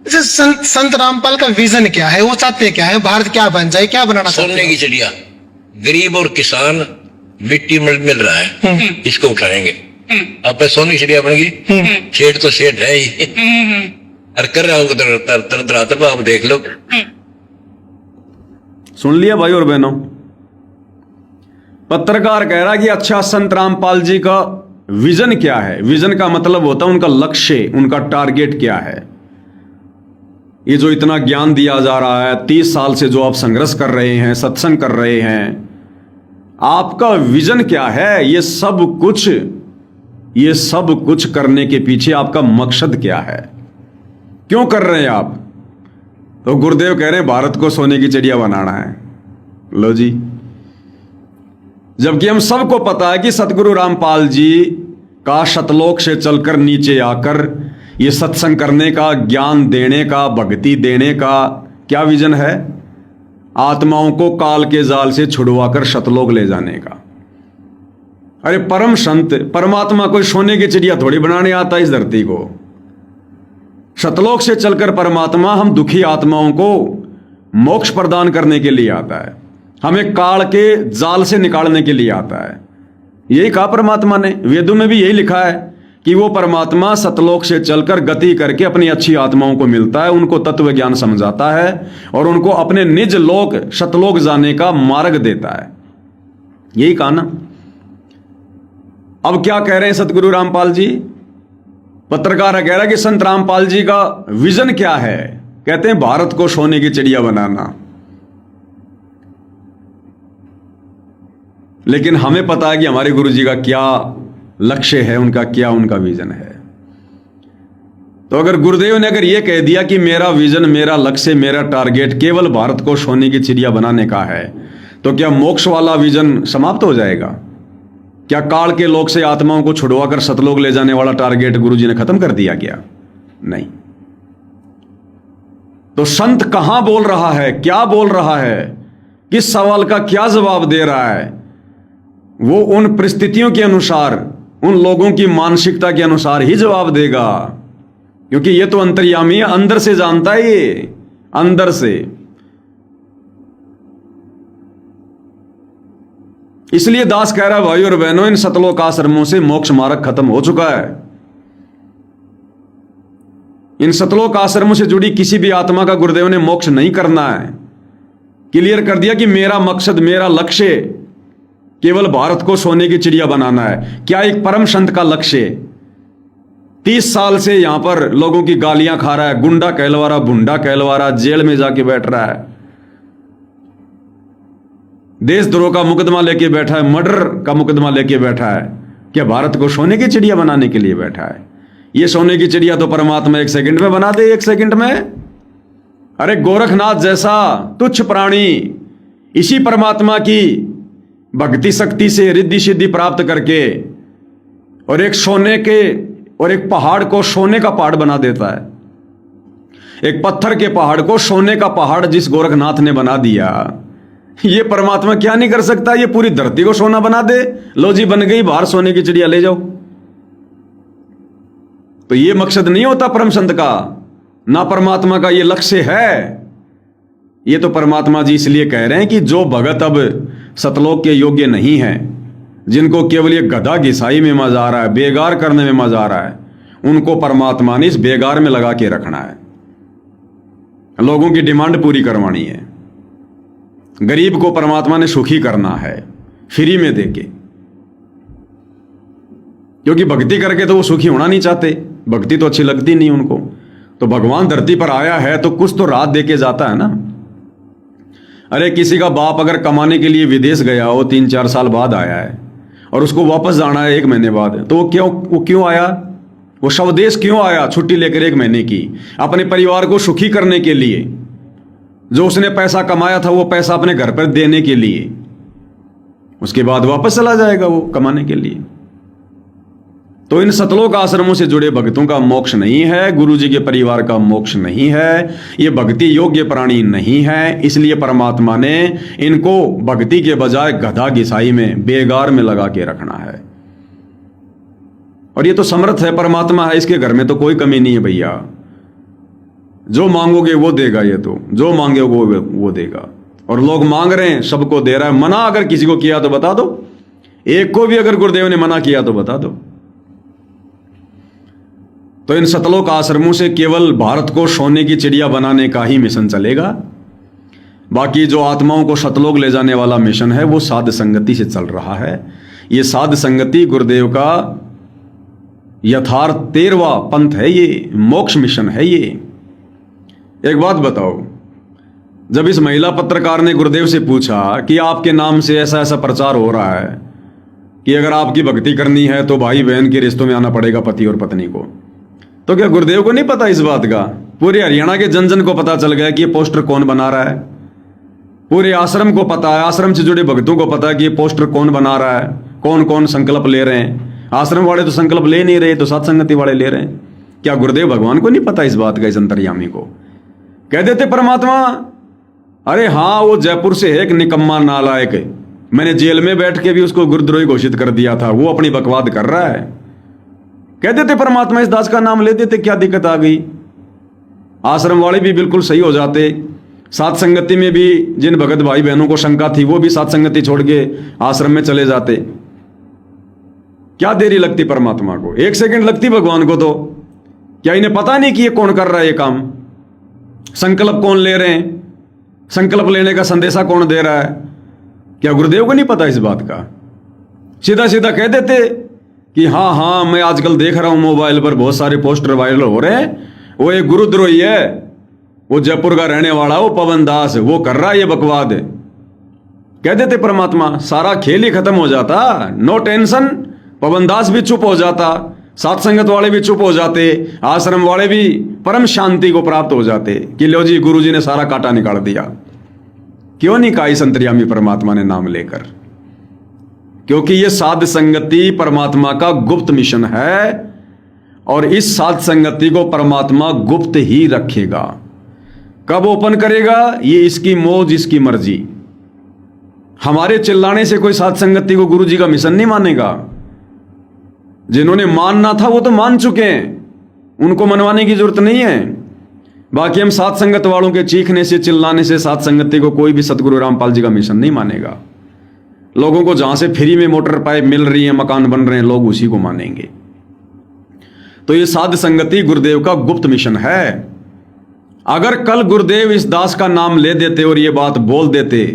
जैसे संत रामपाल का विजन क्या है, वो चाहते क्या है, भारत क्या बन जाए, क्या बनाना चाहते सोने की चिड़िया, गरीब और किसान मिट्टी मिल रहा है, इसको उठाएंगे। अब सोने की चिड़िया बन गई, शेठ तो शेठ है ही, और कर रहा हूँ तरह आप देख लो। सुन लिया भाई और बहनों, पत्रकार कह रहा है कि अच्छा संत रामपाल जी का विजन क्या है। विजन का मतलब होता है उनका लक्ष्य, उनका टारगेट क्या है। ये जो इतना ज्ञान दिया जा रहा है, 30 साल से जो आप संघर्ष कर रहे हैं, सत्संग कर रहे हैं, आपका विजन क्या है? ये सब कुछ करने के पीछे आपका मकसद क्या है? क्यों कर रहे हैं आप? तो गुरुदेव कह रहे हैं भारत को सोने की चिड़िया बनाना है। लो जी, जबकि हम सबको पता है कि सतगुरु रामपाल जी का सतलोक से चलकर नीचे आकर ये सत्संग करने का, ज्ञान देने का, भक्ति देने का क्या विजन है? आत्माओं को काल के जाल से छुड़वाकर सतलोक ले जाने का। अरे परम संत परमात्मा कोई सोने की चिड़िया थोड़ी बनाने आता इस धरती को। सतलोक से चलकर परमात्मा हम दुखी आत्माओं को मोक्ष प्रदान करने के लिए आता है, हमें काल के जाल से निकालने के लिए आता है। यही कहा परमात्मा ने, वेदों में भी यही लिखा है कि वो परमात्मा सतलोक से चलकर गति करके अपनी अच्छी आत्माओं को मिलता है, उनको तत्व ज्ञान समझाता है और उनको अपने निज लोक सतलोक जाने का मार्ग देता है। यही कहा ना। अब क्या कह रहे हैं सतगुरु रामपाल जी? पत्रकार कह रहा है कि संत रामपाल जी का विजन क्या है? कहते हैं भारत को सोने की चिड़िया बनाना। लेकिन हमें पता है कि हमारे गुरु जी का क्या लक्ष्य है, उनका विजन है। तो अगर गुरुदेव ने अगर यह कह दिया कि मेरा विजन, मेरा लक्ष्य, मेरा टारगेट केवल भारत को सोने की चिड़िया बनाने का है, तो क्या मोक्ष वाला विजन समाप्त हो जाएगा? क्या काल के लोक से आत्माओं को छुड़वाकर सतलोक ले जाने वाला टारगेट गुरु जी ने खत्म कर दिया क्या? नहीं। तो संत कहां बोल रहा है, क्या बोल रहा है, किस सवाल का क्या जवाब दे रहा है? वो उन परिस्थितियों के अनुसार, उन लोगों की मानसिकता के अनुसार ही जवाब देगा, क्योंकि ये तो अंतर्यामी है, अंदर से जानता है, ये अंदर से। इसलिए दास कह रहा है भाई और बहनों, इन सतलोक आश्रमों से मोक्ष मार्ग खत्म हो चुका है। इन सतलोक आश्रमों से जुड़ी किसी भी आत्मा का गुरुदेव ने मोक्ष नहीं करना है। क्लियर कर दिया कि मेरा मकसद, मेरा लक्ष्य केवल भारत को सोने की चिड़िया बनाना है। क्या एक परम संत का लक्ष्य 30 साल से यहां पर लोगों की गालियां खा रहा है, गुंडा कहलवा रहा, भुंडा कहलवा रहा, जेल में जाके बैठ रहा है, देशद्रोह का मुकदमा लेके बैठा है, मर्डर का मुकदमा लेके बैठा है, क्या भारत को सोने की चिड़िया बनाने के लिए बैठा है? ये सोने की चिड़िया तो परमात्मा 1 सेकंड में बना दे, 1 सेकंड में। अरे गोरखनाथ जैसा तुच्छ प्राणी इसी परमात्मा की भक्ति शक्ति से रिद्धि सिद्धि प्राप्त करके और एक सोने के और एक पहाड़ को सोने का पहाड़ बना देता है। एक पत्थर के पहाड़ को सोने का पहाड़ जिस गोरखनाथ ने बना दिया, ये परमात्मा क्या नहीं कर सकता? ये पूरी धरती को सोना बना दे, लो जी बन गई, बाहर सोने की चिड़िया ले जाओ। तो ये मकसद नहीं होता परम संत का, ना परमात्मा का ये लक्ष्य है। ये तो परमात्मा जी इसलिए कह रहे हैं कि जो भगत अब सतलोक के योग्य नहीं है, जिनको केवल ये गधा घिसाई में मजा आ रहा है, बेगार करने में मजा आ रहा है, उनको परमात्मा ने इस बेगार में लगा के रखना है। लोगों की डिमांड पूरी करवानी है, गरीब को परमात्मा ने सुखी करना है फ्री में देके। क्योंकि भक्ति करके तो वो सुखी होना नहीं चाहते, भक्ति तो अच्छी लगती नहीं उनको। तो भगवान धरती पर आया है तो कुछ तो राहत देके जाता है ना। अरे किसी का बाप अगर कमाने के लिए विदेश गया हो, 3-4 साल बाद आया है और उसको वापस जाना है 1 महीने बाद, तो वो क्यों आया? वो स्वदेश क्यों आया? छुट्टी लेकर 1 महीने की, अपने परिवार को सुखी करने के लिए। जो उसने पैसा कमाया था वो पैसा अपने घर पर देने के लिए, उसके बाद वापस चला जाएगा वो कमाने के लिए। तो इन सतलोक आश्रमों से जुड़े भक्तों का मोक्ष नहीं है, गुरु जी के परिवार का मोक्ष नहीं है, ये भक्ति योग्य प्राणी नहीं है। इसलिए परमात्मा ने इनको भक्ति के बजाय गधा घिसाई में, बेगार में लगा के रखना है। और ये तो समर्थ है, परमात्मा है, इसके घर में तो कोई कमी नहीं है भैया। जो मांगोगे वो देगा, ये तो जो मांगोगे वो देगा। और लोग मांग रहे हैं, सबको दे रहा है। मना अगर किसी को किया तो बता दो, एक को भी अगर गुरुदेव ने मना किया तो बता दो। तो इन सतलोक आश्रमों से केवल भारत को सोने की चिड़िया बनाने का ही मिशन चलेगा। बाकी जो आत्माओं को सतलोक ले जाने वाला मिशन है वो साध संगति से चल रहा है। ये साध संगति गुरुदेव का यथार्थ 13वां पंथ है, ये मोक्ष मिशन है। ये एक बात बताओ, जब इस महिला पत्रकार ने गुरुदेव से पूछा कि आपके नाम से ऐसा ऐसा प्रचार हो रहा है कि अगर आपकी भक्ति करनी है तो भाई बहन के रिश्तों में आना पड़ेगा, पति और पत्नी को, तो क्या गुरुदेव को नहीं पता इस बात का? पूरे हरियाणा के जन जन को पता चल गया कि ये पोस्टर कौन बना रहा है। पूरे आश्रम को पता है, आश्रम से जुड़े भक्तों को पता है कि ये पोस्टर कौन बना रहा है, कौन कौन संकल्प ले रहे हैं। आश्रम वाले तो संकल्प ले नहीं रहे, तो सत्संगति वाले ले रहे हैं। क्या गुरुदेव भगवान को नहीं पता इस बात का, इस अंतर्यामी को? कह देते परमात्मा, अरे हाँ वो जयपुर से है एक निकम्मा नालायक, मैंने जेल में बैठ के भी उसको गुरुद्रोही घोषित कर दिया था, वो अपनी बकवाद कर रहा है। कह देते परमात्मा, इस दास का नाम ले देते, क्या दिक्कत आ गई? आश्रम वाले भी बिल्कुल सही हो जाते। साथ संगति में भी जिन भगत भाई बहनों को शंका थी वो भी साथ संगति छोड़ के आश्रम में चले जाते। क्या देरी लगती परमात्मा को? 1 सेकंड लगती भगवान को। तो क्या इन्हें पता नहीं कि ये कौन कर रहा है ये काम? संकल्प कौन ले रहे हैं? संकल्प लेने का संदेशा कौन दे रहा है? क्या गुरुदेव को नहीं पता इस बात का? सीधा सीधा कह देते कि हाँ हाँ मैं आजकल देख रहा हूं मोबाइल पर बहुत सारे पोस्टर वायरल हो रहे हैं, वो एक गुरुद्रोही है, वो जयपुर का रहने वाला, वो पवन दास, वो कर रहा है ये बकवाद। कह देते परमात्मा, सारा खेल ही खत्म हो जाता। नो टेंशन, पवन दास भी चुप हो जाता, सात संगत वाले भी चुप हो जाते, आश्रम वाले भी परम शांति को प्राप्त हो जाते कि लो जी गुरुजी ने सारा कांटा निकाल दिया। क्यों नहीं कहा इस अंतर्यामी परमात्मा ने नाम लेकर? क्योंकि यह साध संगति परमात्मा का गुप्त मिशन है और इस साध संगति को परमात्मा गुप्त ही रखेगा। कब ओपन करेगा ये इसकी मौज, इसकी मर्जी। हमारे चिल्लाने से कोई साध संगति को गुरुजी का मिशन नहीं मानेगा। जिन्होंने मानना था वो तो मान चुके हैं, उनको मनवाने की जरूरत नहीं है। बाकी हम साध संगत वालों के चीखने से, चिल्लाने से साध संगति को कोई भी सतगुरु रामपाल जी का मिशन नहीं मानेगा। लोगों को जहां से फ्री में मोटर पाइप मिल रही है, मकान बन रहे हैं, लोग उसी को मानेंगे। तो ये साध संगति गुरुदेव का गुप्त मिशन है। अगर कल गुरुदेव इस दास का नाम ले देते और ये बात बोल देते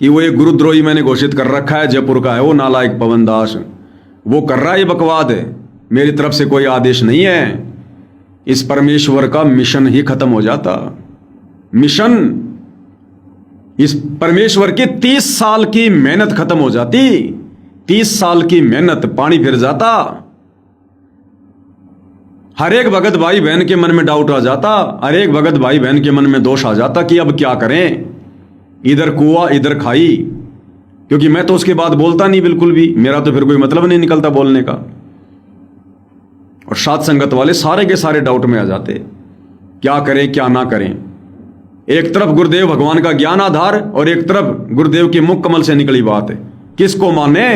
कि वो एक गुरुद्रोही मैंने घोषित कर रखा है, जयपुर का है वो नालायक पवन दास, वो कर रहा है ये बकवाद है, मेरी तरफ से कोई आदेश नहीं है, इस परमेश्वर का मिशन ही खत्म हो जाता। मिशन, इस परमेश्वर की 30 साल की मेहनत खत्म हो जाती। 30 साल की मेहनत पानी फिर जाता। हर एक भगत भाई बहन के मन में डाउट आ जाता, हर एक भगत भाई बहन के मन में दोष आ जाता कि अब क्या करें, इधर कुआ इधर खाई। क्योंकि मैं तो उसके बाद बोलता नहीं बिल्कुल भी, मेरा तो फिर कोई मतलब नहीं निकलता बोलने का। और साथ संगत वाले सारे के सारे डाउट में आ जाते, क्या करें क्या ना करें। एक तरफ गुरुदेव भगवान का ज्ञान आधार और एक तरफ गुरुदेव की मुख कमल से निकली बात है, किसको माने?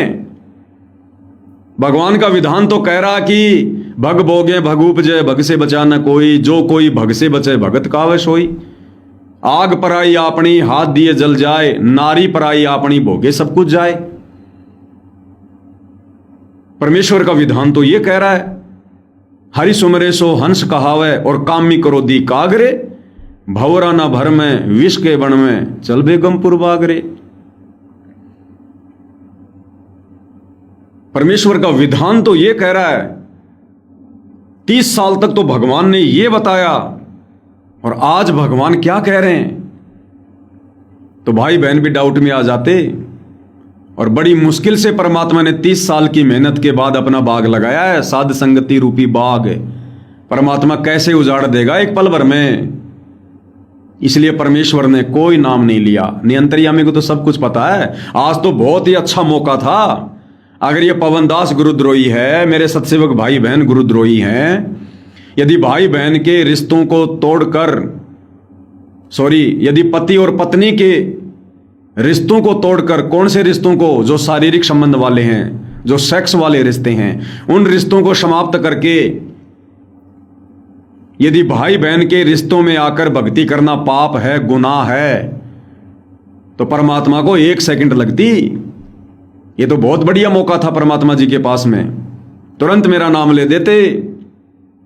भगवान का विधान तो कह रहा कि भग भोगे भग उपजे, भग से बचा न कोई, जो कोई भग से बचे भगत कावे सोई। आग पराई आपनी हाथ दिए जल जाए, नारी पराई आपनी भोगे सब कुछ जाए। परमेश्वर का विधान तो यह कह रहा है, हरि सुमरे सो हंस कहावे और कामी करो दी कागरे, भवरा ना भर में विष के बण में चल बेगमपुर बागरे। परमेश्वर का विधान तो यह कह रहा है। 30 साल तक तो भगवान ने यह बताया और आज भगवान क्या कह रहे हैं? तो भाई बहन भी डाउट में आ जाते। और बड़ी मुश्किल से परमात्मा ने 30 साल की मेहनत के बाद अपना बाग लगाया है, साध संगति रूपी बाग। परमात्मा कैसे उजाड़ देगा एक पल भर में? इसलिए परमेश्वर ने कोई नाम नहीं लिया। नियंतरियामी को तो सब कुछ पता है। आज तो बहुत ही अच्छा मौका था। अगर ये पवन दास गुरुद्रोही है, मेरे सत्सेवक भाई बहन गुरुद्रोही हैं, यदि भाई बहन के रिश्तों को तोड़कर, यदि पति और पत्नी के रिश्तों को तोड़कर, कौन से रिश्तों को? जो शारीरिक संबंध वाले हैं, जो सेक्स वाले रिश्ते हैं, उन रिश्तों को समाप्त करके यदि भाई बहन के रिश्तों में आकर भक्ति करना पाप है, गुनाह है, तो परमात्मा को 1 सेकंड लगती। ये तो बहुत बढ़िया मौका था परमात्मा जी के पास में, तुरंत मेरा नाम ले देते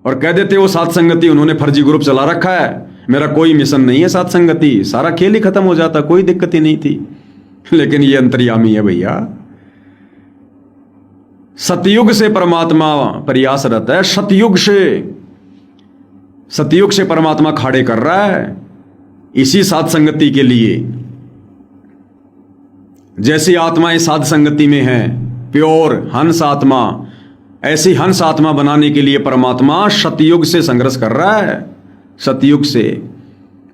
और कह देते वो सात संगति उन्होंने फर्जी ग्रुप चला रखा है, मेरा कोई मिशन नहीं है सात संगति, सारा खेल ही खत्म हो जाता, कोई दिक्कत ही नहीं थी। लेकिन ये अंतर्यामी है भैया, सतयुग से परमात्मा प्रयासरत है, सतयुग से परमात्मा खाड़े कर रहा है इसी सात संगति के लिए। जैसी आत्माएं साध संगति में हैं, प्योर हंस आत्मा, ऐसी हंस आत्मा बनाने के लिए परमात्मा सतयुग से संघर्ष कर रहा है। सतयुग से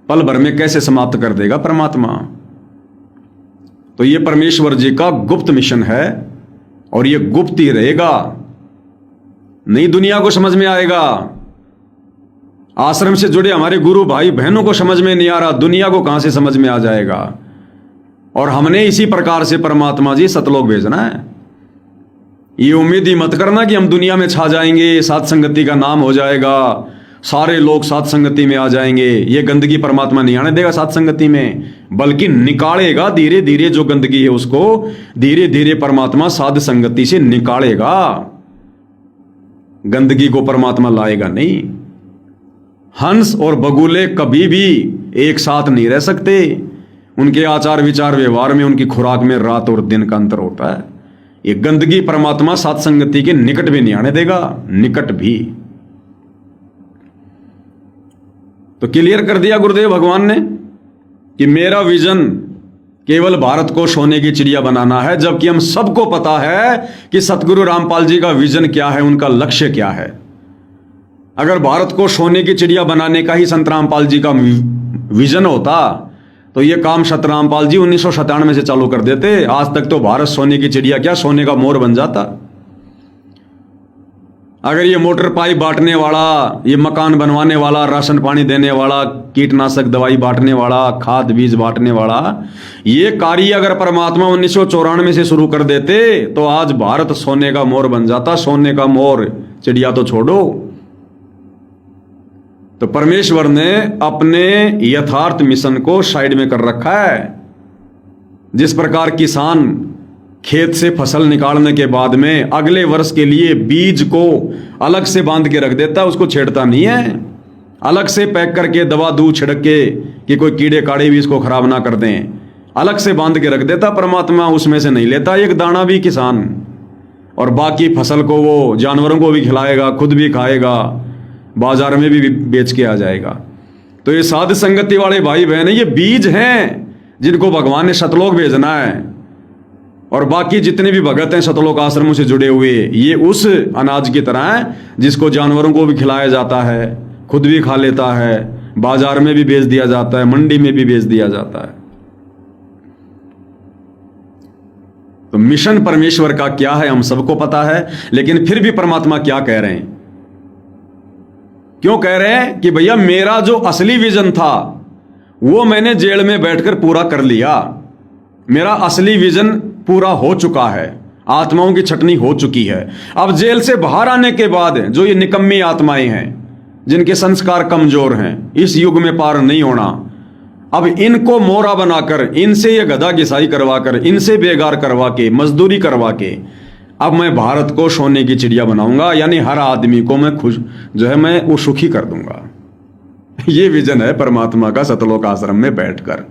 पल भर में कैसे समाप्त कर देगा परमात्मा। तो ये परमेश्वर जी का गुप्त मिशन है और ये गुप्त ही रहेगा, नहीं दुनिया को समझ में आएगा। आश्रम से जुड़े हमारे गुरु भाई बहनों को समझ में नहीं आ रहा, दुनिया को कहां से समझ में आ जाएगा। और हमने इसी प्रकार से परमात्मा जी सतलोक भेजना है। ये उम्मीद ही मत करना कि हम दुनिया में छा जाएंगे, सात संगति का नाम हो जाएगा, सारे लोग सात संगति में आ जाएंगे। ये गंदगी परमात्मा नहीं आने देगा सात संगति में, बल्कि निकालेगा धीरे धीरे। जो गंदगी है उसको धीरे धीरे परमात्मा साध संगति से निकालेगा, गंदगी को परमात्मा लाएगा नहीं। हंस और बगुले कभी भी एक साथ नहीं रह सकते, उनके आचार विचार व्यवहार में, उनकी खुराक में रात और दिन का अंतर होता है। ये गंदगी परमात्मा सात संगति के निकट भी नहीं आने देगा, निकट भी। तो क्लियर कर दिया गुरुदेव भगवान ने कि मेरा विजन केवल भारत को सोने की चिड़िया बनाना है, जबकि हम सबको पता है कि सतगुरु रामपाल जी का विजन क्या है, उनका लक्ष्य क्या है। अगर भारत को सोने की चिड़िया बनाने का ही संत रामपाल जी का विजन होता तो ये काम सत रामपाल जी 1997 से चालू कर देते। आज तक तो भारत सोने की चिड़िया क्या, सोने का मोर बन जाता। अगर ये मोटर पाइप बांटने वाला, ये मकान बनवाने वाला, राशन पानी देने वाला, कीटनाशक दवाई बांटने वाला, खाद बीज बांटने वाला, ये कार्य अगर परमात्मा 1994 से शुरू कर देते तो आज भारत सोने का मोर बन जाता। सोने का मोर, चिड़िया तो छोड़ो। तो परमेश्वर ने अपने यथार्थ मिशन को साइड में कर रखा है। जिस प्रकार किसान खेत से फसल निकालने के बाद में अगले वर्ष के लिए बीज को अलग से बांध के रख देता है, उसको छेड़ता नहीं है, अलग से पैक करके दवा दूध छिड़क के कि कोई कीड़े काड़े भी इसको खराब ना कर दें, अलग से बांध के रख देता परमात्मा, उसमें से नहीं लेता एक दाना भी किसान। और बाकी फसल को वो जानवरों को भी खिलाएगा, खुद भी खाएगा, बाजार में भी बेच के आ जाएगा। तो ये साध संगति वाले भाई बहन ये बीज हैं जिनको भगवान ने सतलोक भेजना है। और बाकी जितने भी भगत हैं सतलोक आश्रमों से जुड़े हुए, ये उस अनाज की तरह है जिसको जानवरों को भी खिलाया जाता है, खुद भी खा लेता है, बाजार में भी बेच दिया जाता है, मंडी में भी बेच दिया जाता है। तो मिशन परमेश्वर का क्या है हम सबको पता है, लेकिन फिर भी परमात्मा क्या कह रहे हैं, क्यों कह रहे हैं कि भैया मेरा जो असली विजन था वो मैंने जेल में बैठकर पूरा कर लिया। मेरा असली विजन पूरा हो चुका है, आत्माओं की छटनी हो चुकी है। अब जेल से बाहर आने के बाद जो ये निकम्मी आत्माएं हैं, जिनके संस्कार कमजोर हैं, इस युग में पार नहीं होना, अब इनको मोरा बनाकर, इनसे ये गधा घिसाई करवाकर, इनसे बेगार करवा के, मजदूरी करवा के, अब मैं भारत को सोने की चिड़िया बनाऊंगा। यानी हर आदमी को मैं खुश जो है मैं वो सुखी कर दूंगा। ये विजन है परमात्मा का सतलोक आश्रम में बैठकर।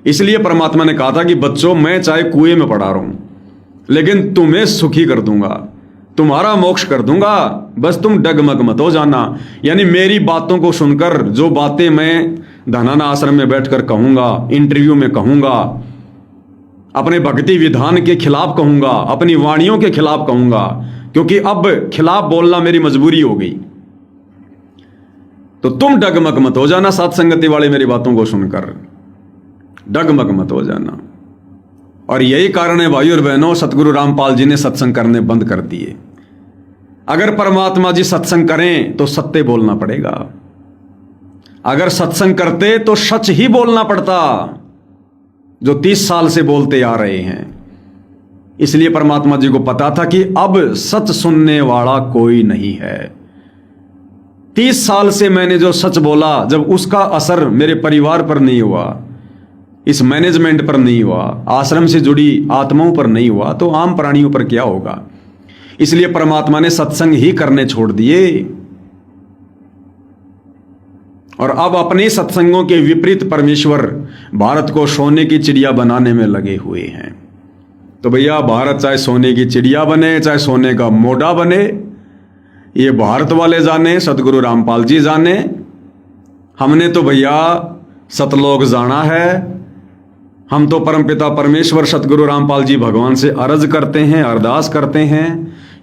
इसलिए परमात्मा ने कहा था कि बच्चों मैं चाहे कुएं में पड़ा रहूं लेकिन तुम्हें सुखी कर दूंगा, तुम्हारा मोक्ष कर दूंगा, बस तुम डगमग मत हो जाना। यानी मेरी बातों को सुनकर जो बातें मैं धनाना आश्रम में बैठकर कहूंगा, इंटरव्यू में कहूंगा, अपने भक्ति विधान के खिलाफ कहूंगा, अपनी वाणियों के खिलाफ कहूंगा, क्योंकि अब खिलाफ बोलना मेरी मजबूरी हो गई। तो तुम डगमग मत हो जाना, साथ संगति वाले मेरी बातों को सुनकर डगमग मत हो जाना। और यही कारण है भाई और बहनों, सतगुरु रामपाल जी ने सत्संग करने बंद कर दिए। अगर परमात्मा जी सत्संग करें तो सत्य बोलना पड़ेगा, अगर सत्संग करते तो सच ही बोलना पड़ता, जो 30 साल से बोलते आ रहे हैं। इसलिए परमात्मा जी को पता था कि अब सच सुनने वाला कोई नहीं है। 30 साल से मैंने जो सच बोला, जब उसका असर मेरे परिवार पर नहीं हुआ, इस मैनेजमेंट पर नहीं हुआ, आश्रम से जुड़ी आत्माओं पर नहीं हुआ, तो आम प्राणियों पर क्या होगा। इसलिए परमात्मा ने सत्संग ही करने छोड़ दिए और अब अपने सत्संगों के विपरीत परमेश्वर भारत को सोने की चिड़िया बनाने में लगे हुए हैं। तो भैया, भारत चाहे सोने की चिड़िया बने, चाहे सोने का मोढ़ा बने, ये भारत वाले जाने, सतगुरु रामपाल जी जाने। हमने तो भैया सतलोक जाना है। हम तो परमपिता परमेश्वर सतगुरु रामपाल जी भगवान से अर्ज करते हैं, अरदास करते हैं,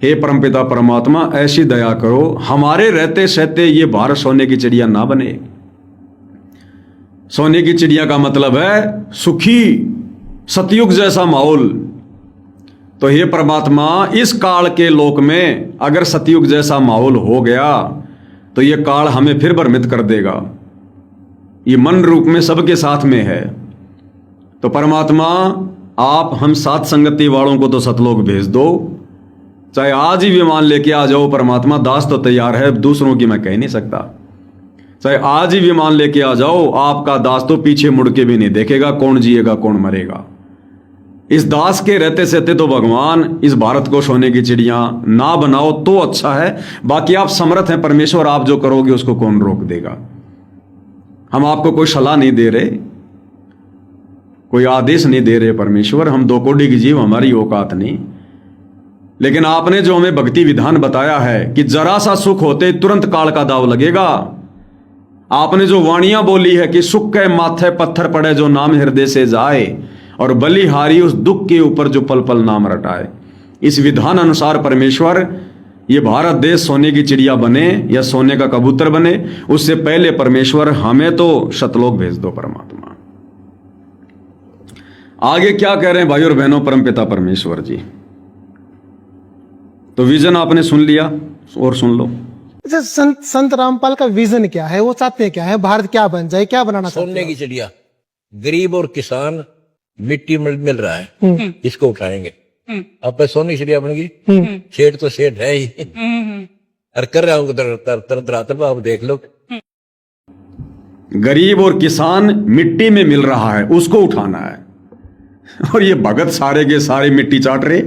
हे परमपिता परमात्मा, ऐसी दया करो हमारे रहते सहते ये भारत सोने की चिड़िया ना बने। सोने की चिड़िया का मतलब है सुखी सतयुग जैसा माहौल। तो हे परमात्मा, इस काल के लोक में अगर सतयुग जैसा माहौल हो गया तो ये काल हमें फिर भ्रमित कर देगा। ये मन रूप में सबके साथ में है। तो परमात्मा, आप हम साथ संगति वालों को तो सतलोक भेज दो, चाहे आज ही विमान लेके आ जाओ परमात्मा, दास तो तैयार है, दूसरों की मैं कह नहीं सकता। चाहे आज ही विमान लेके आ जाओ, आपका दास तो पीछे मुड़ के भी नहीं देखेगा, कौन जिएगा कौन मरेगा। इस दास के रहते सहते तो भगवान इस भारत को सोने की चिड़िया ना बनाओ तो अच्छा है। बाकी आप समर्थ हैं परमेश्वर, आप जो करोगे उसको कौन रोक देगा। हम आपको कोई सलाह नहीं दे रहे, कोई आदेश नहीं दे रहे परमेश्वर, हम दो कोड़ी की जीव, हमारी औकात नहीं। लेकिन आपने जो हमें भक्ति विधान बताया है कि जरा सा सुख होते तुरंत काल का दाव लगेगा। आपने जो वाणियां बोली है कि सुख के माथे पत्थर पड़े जो नाम हृदय से जाए, और बलिहारी उस दुख के ऊपर जो पल पल नाम रटाए। इस विधान अनुसार परमेश्वर ये भारत देश सोने की चिड़िया बने या सोने का कबूतर बने, उससे पहले परमेश्वर हमें तो सतलोक भेज दो परमात्मा। आगे क्या कह रहे हैं भाई और बहनों परमपिता परमेश्वर जी। तो विजन आपने सुन लिया और सुन लो। अच्छा, संत रामपाल का विजन क्या है, वो चाहते हैं क्या है, भारत क्या बन जाए, क्या बनाना चाहते सोने हैं? की चिड़िया, गरीब और किसान मिट्टी मिल रहा है, इसको उठाएंगे। अब सोने की चिड़िया बनेगी। सेठ तो सेठ है ही, और कर रहा हूं तरह आप देख लो। गरीब और किसान मिट्टी में मिल रहा है, उसको उठाना है। और ये भगत सारे के सारे मिट्टी चाट रहे,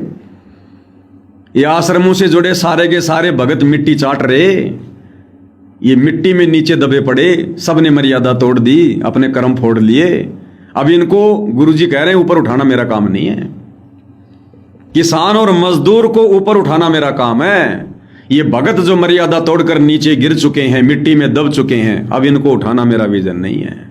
ये आश्रमों से जुड़े सारे के सारे भगत मिट्टी चाट रहे, ये मिट्टी में नीचे दबे पड़े, सबने मर्यादा तोड़ दी, अपने कर्म फोड़ लिए। अब इनको गुरुजी कह रहे हैं ऊपर उठाना मेरा काम नहीं है। किसान और मजदूर को ऊपर उठाना मेरा काम है। ये भगत जो मर्यादा तोड़कर नीचे गिर चुके हैं, मिट्टी में दब चुके हैं, अब इनको उठाना मेरा विजन नहीं है।